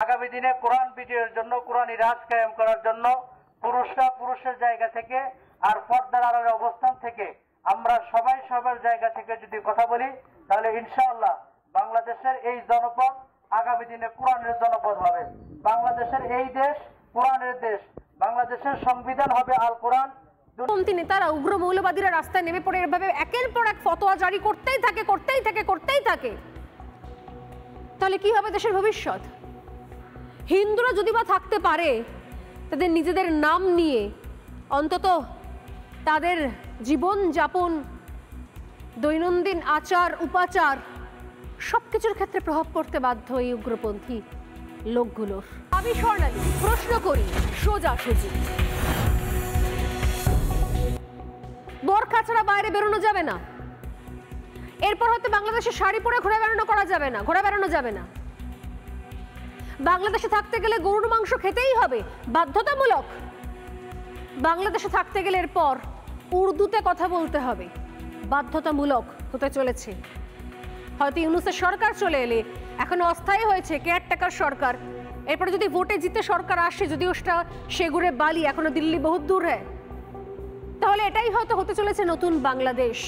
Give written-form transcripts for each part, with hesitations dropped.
আগামী দিনে কোরআন বিজয়ের জন্য, কোরআনী রাজ কায়েম করার জন্য পুরুষরা পুরুষের জায়গা থেকে আর পর্দার আড়ালে অবস্থান থেকে আমরা সবাই সবার জায়গা থেকে যদি কথা বলি, তাহলে ইনশাআল্লাহ বাংলাদেশের এই জনপদ আগামী দিনে কোরআনের জনপদ হবে। বাংলাদেশের এই দেশ কোরআনের দেশ। বাংলাদেশের সংবিধান হবে আল কোরআন। নেতারা, উগ্র মৌলবাদীরা রাস্তায় নেমে পড়ে এভাবে একের পর এক ফতোয়া জারি করতেই থাকে। তাহলে কি হবে দেশের ভবিষ্যৎ? হিন্দুরা যদি বা থাকতে পারে তাদের নিজেদের নাম নিয়ে, অন্তত তাদের জীবন যাপন, দৈনন্দিন আচার উপাচার সবকিছুর ক্ষেত্রে প্রভাব পড়তে বাধ্য এই উগ্রপন্থী লোকগুলোর। আমি স্বর্ণালী প্রশ্ন করি সোজাসুজি, বোরখা ছাড়া বাইরে বেরোনো যাবে না? এরপর হয়তো বাংলাদেশে শাড়ি পরে ঘোরা বেড়ানো যাবে না। বাংলাদেশে থাকতে গেলে গরুর মাংস খেতেই হবে, বাধ্যতামূলক। বাংলাদেশে থাকতে গেলে এরপর উর্দুতে কথা বলতে হবে, বাধ্যতামূলক হতে চলেছে। হয়তো ইউনূসের সরকার চলে এলে, এখন অস্থায়ী হয়েছে কেয়ারটেকার সরকার, এরপরে যদি ভোটে জিতে সরকার আসে, যদিও সেটা সেগুড়ে বালি, এখনো দিল্লি বহুত দূর হ্যাঁ, তাহলে এটাই হয়তো হতে চলেছে নতুন বাংলাদেশ।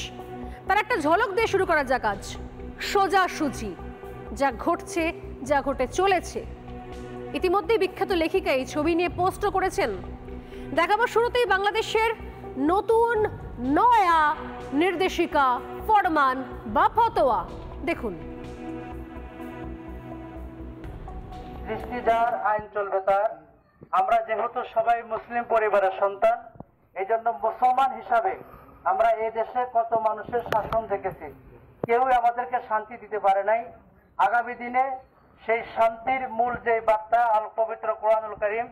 তার একটা ঝলক দিয়ে শুরু করা যাক আজ সোজাসুজি যা ঘটছে, যা ঘটে চলেছে। ইতিমধ্যেই বিখ্যাত লেখিকা এই ছবি নিয়ে পোস্টও করেছেন। দেখাবো শুরুতেই বাংলাদেশের নতুন নয়া নির্দেশিকা, ফরমান বা ফতোয়া। দেখুন, দৃষ্টি যার আইন চলবে তার। আমরা যেহেতু সবাই মুসলিম পরিবারের সন্তান, এই জন্য মুসলমান হিসাবে আমরা এই দেশে কত মানুষের শাসন দেখেছি, কেউ আমাদেরকে শান্তি দিতে পারে নাই। আগামী দিনে সেই শান্তির মূল যে বার্তা আল পবিত্র কোরআনুল কারীম,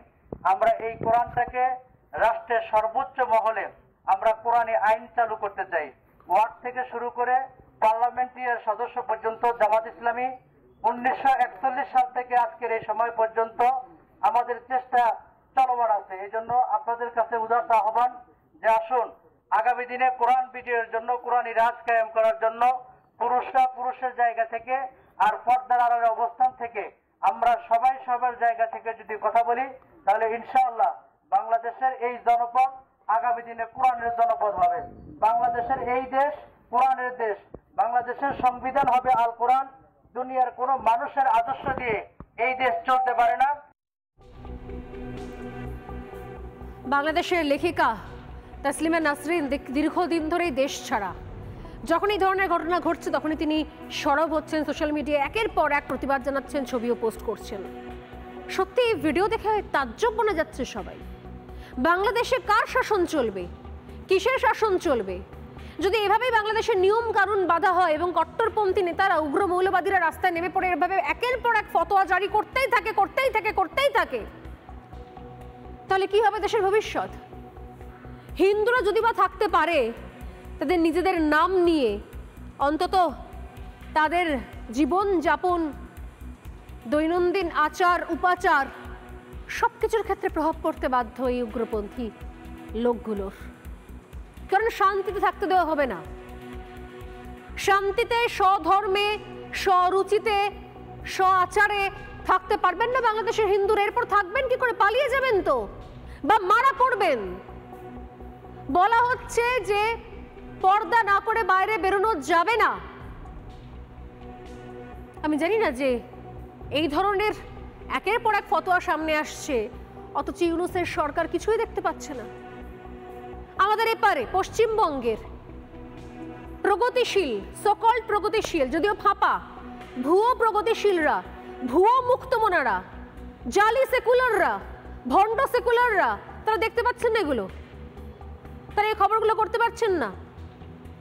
আমরা এই কোরআনটাকে রাষ্ট্রের সর্বোচ্চ মহলে আমরা কোরআনী আইন চালু করতে চাই। ওয়ার্ড থেকে শুরু করে পার্লামেন্টারি সদস্য পর্যন্ত জামাত ইসলামী 1941 সাল থেকে আজকের এই সময় পর্যন্ত আমাদের চেষ্টা চলমান আছে। এই জন্য আপনাদের কাছে উদাত্ত আহ্বান যে আসুন আগামী দিনে কোরআন বিজয়ের জন্য, কোরআনী রাজ কায়েম করার জন্য পুরুষরা পুরুষের জায়গা থেকে আর পর্দার আড়ালে অবস্থান থেকে আমরা সবাই সবার জায়গা থেকে যদি কথা বলি, তাহলে ইনশাআল্লাহ বাংলাদেশের এই জনপদ আগামী দিনে কোরআনের জনপদ হবে। বাংলাদেশের এই দেশ কোরআনের দেশ। বাংলাদেশের সংবিধান হবে আল কোরআন। দুনিয়ার কোনো মানুষের আদর্শ দিয়ে এই দেশ চলতে পারে না। বাংলাদেশের লেখিকা তাসলিমা নাসরিন দীর্ঘদিন ধরেই দেশ ছাড়া। যখন এই ধরনের ঘটনা ঘটছে তখনই তিনি সরব হচ্ছেন সোশ্যাল মিডিয়ায়, একের পর এক প্রতিবাদ জানাচ্ছেন, ছবিও পোস্ট করছেন। সত্যি এই ভিডিও দেখে তাজ্জব বনে যাচ্ছে সবাই। বাংলাদেশে কার শাসন চলবে? কিসের শাসন চলবে? যদি এভাবেই বাংলাদেশের নিয়ম কানুন বাধা হয় এবং কট্টরপন্থী নেতারা, উগ্র মৌলবাদীরা রাস্তায় নেমে পড়ে এভাবে একের পর এক ফতোয়া জারি করতেই থাকে, তাহলে কি হবে দেশের ভবিষ্যৎ? হিন্দুরা যদি বা থাকতে পারে তাদের নিজেদের নাম নিয়ে, অন্তত তাদের জীবন যাপন, দৈনন্দিন আচার উপাচার সবকিছুর ক্ষেত্রে প্রভাব পড়তে বাধ্য এই উগ্রপন্থী লোকগুলোর। কারণ শান্তিতে থাকতে দেওয়া হবে না। শান্তিতে, স্বধর্মে, স্বরুচিতে, স্ব আচারে থাকতে পারবেন না বাংলাদেশের হিন্দুরা। এরপর থাকবেন কি করে? পালিয়ে যাবেন তো, বা মারা পড়বেন। বলা হচ্ছে যে পর্দা না করে বাইরে বেরোনো যাবে না। আমি জানি না যে এই ধরনের একের পর এক ফতোয়া সামনে আসছে, অথচ ইউনূসের সরকার কিছুই দেখতে পাচ্ছে না। আমাদের এপারে পশ্চিমবঙ্গের প্রগতিশীল, সকল্ড প্রগতিশীল, যদিও ফাঁপা, ভুয়ো প্রগতিশীলরা, ভুয়ো মুক্তমনারা, জালি সেকুলাররা, ভণ্ড সেকুলাররা, তারা দেখতে পাচ্ছেন না এগুলো? তারা এই খবরগুলো করতে পারছেন না?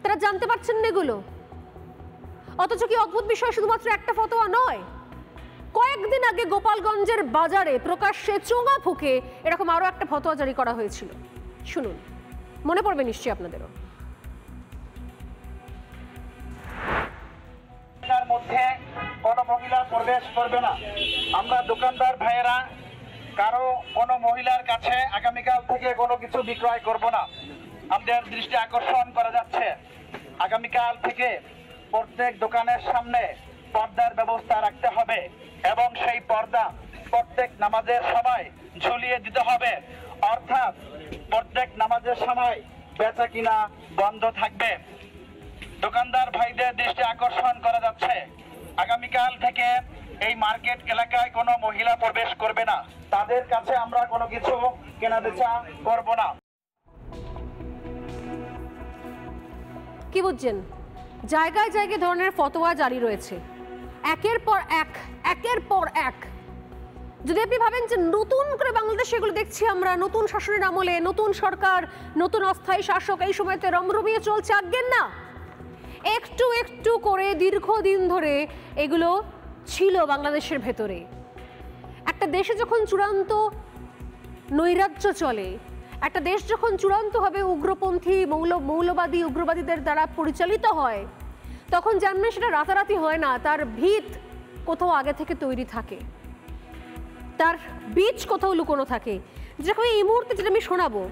তারা জানতে পারছেন না এগুলো? অথচ কি অদ্ভুত বিষয়, শুধুমাত্র একটা ফতোয়া নয়, কয়েকদিন আগে গোপালগঞ্জের বাজারে প্রকাশ্যে চোঙা ফুঁকে এরকম আরো একটা ফতোয়া জারি করা হয়েছিল। শুনুন, মনে পড়বে নিশ্চয়ই আপনাদেরও। মধ্যে কোনো মহিলা প্রবেশ করবে না। আমরা দোকানদার ভাইয়েরা কারো কোনো মহিলার কাছে আগামীকাল থেকে কোনো কিছু বিক্রয় করব না। আমাদের দৃষ্টি আকর্ষণ করা যাচ্ছে, আগামীকাল থেকে প্রত্যেক দোকানের সামনে পর্দার ব্যবস্থা রাখতে হবে এবং সেই পর্দা প্রত্যেক নামাজের সময় ঝুলিয়ে দিতে হবে, অর্থাৎ প্রত্যেক নামাজের সময় বেচা কিনা বন্ধ থাকবে। দোকানদার ভাইদের দৃষ্টি আকর্ষণ করা যাচ্ছে, আগামীকাল থেকে এই মার্কেট এলাকায় কোনো মহিলা প্রবেশ করবে না, তাদের কাছে আমরা কোনো কিছু কেনাবেচা করব না। কি বুঝছেন? জায়গায় জায়গায় ধরনের ফতোয়া জারি রয়েছে, একের পর এক। যদি আপনি ভাবেন যে নতুন করে বাংলাদেশে এগুলো দেখছি আমরা, নতুন শাসনের আমলে নতুন সরকার, নতুন অস্থায়ী শাসক, এই সময়তে রমরমিয়ে চলছে, আজ্ঞেন না, একটু একটু করে দীর্ঘদিন ধরে এগুলো ছিল বাংলাদেশের ভেতরে। একটা দেশে যখন চূড়ান্ত নৈরাজ্য চলে, একটা দেশ যখন চূড়ান্তভাবে উগ্রপন্থী মৌলবাদী উগ্রবাদীদের দ্বারা পরিচালিত হয়, তখন জানবেন সেটা রাতারাতি হয় না, তার ভিত কোথাও আগে থেকে তৈরি থাকে, তার বীজ কোথাও লুকোনো থাকে। যেরকম এই মুহূর্তে যেটা আমি শোনাবো,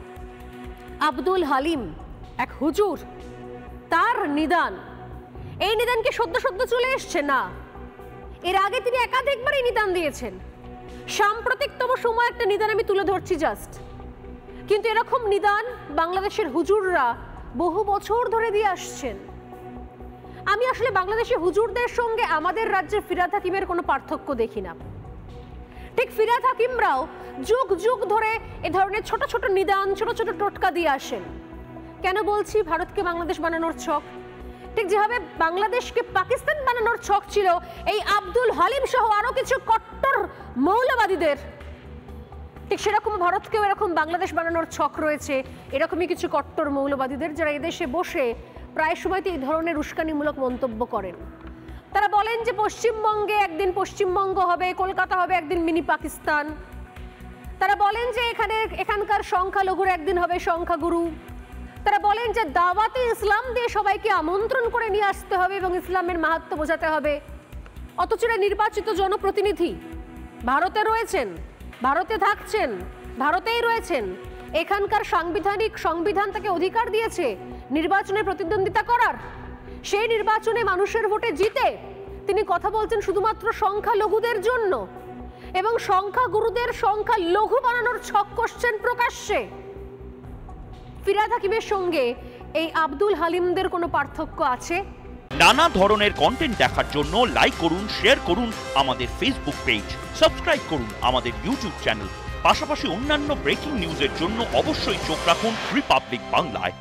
আব্দুল হালিম এক হুজুর, তার নিদান, এই নিদান কি সদ্য সদ্য চলে এসছে? না, এর আগে তিনি একাধিকবারই নিদান দিয়েছেন। সাম্প্রতিকতম সময় একটা নিদান আমি তুলে ধরছি জাস্ট, কিন্তু এরকম নিদান বাংলাদেশের হুজুররা বহু বছর ধরে দিয়ে আসছেন। আমি আসলে বাংলাদেশের হুজুরদের সঙ্গে আমাদের রাজ্যের ফিরহাদ হাকিমের কোনো পার্থক্য দেখি না। ঠিক ফিরহাদ হাকিমরাও যুগ যুগ ধরে এ ধরনের ছোট ছোট নিদান, ছোট ছোট টোটকা দিয়ে আসেন। কেন বলছি ভারতকে বাংলাদেশ বানানোর ছক? ঠিক যেভাবে বাংলাদেশকে পাকিস্তান বানানোর ছক ছিল এই আব্দুল হালিম সহ আরো কিছু কট্টর মৌলবাদীদের, ঠিক সেরকম ভারতকেও এরকম বাংলাদেশ বানানোর ছক রয়েছে এরকমই কিছু কট্টর মৌলবাদীদের, যারা এদেশে বসে প্রায় সময়তে এই ধরনের উস্কানিমূলক মন্তব্য করেন। তারা বলেন যে পশ্চিমবঙ্গে একদিন পশ্চিমবঙ্গ হবে, কলকাতা হবে একদিন মিনি পাকিস্তান। তারা বলেন যে এখানকার সংখ্যালঘুরা একদিন হবে সংখ্যাগুরু। তারা বলেন যে দাওয়াতে ইসলাম দিয়ে সবাইকে আমন্ত্রণ করে নিয়ে আসতে হবে এবং ইসলামের মাহাত্ম্য বোঝাতে হবে। অথচ নির্বাচিত জনপ্রতিনিধি ভারতে রয়েছেন, ভারতে থাকছেন, ভারতেই রয়েছেন, এখানকার সংবিধান তাকে অধিকার দিয়েছে নির্বাচনে প্রতিদ্বন্দ্বিতা করার। সেই নির্বাচনে মানুষের ভোটে জিতে তিনি কথা বলছেন শুধুমাত্র সংখ্যালঘুদের জন্য এবং সংখ্যাগুরুদের সংখ্যালঘু বানানোর ছক কষছেন প্রকাশ্যে। ফিরহাদ হাকিমের সঙ্গে এই আব্দুল হালিমদের কোনো পার্থক্য আছে? নানা ধরনের কন্টেন্ট দেখার জন্য লাইক করুন, শেয়ার করুন আমাদের ফেসবুক পেজ, সাবস্ক্রাইব করুন আমাদের ইউটিউব চ্যানেল। পাশাপাশি অন্যান্য ব্রেকিং নিউজের জন্য অবশ্যই চোখ রাখুন রিপাবলিক বাংলায়।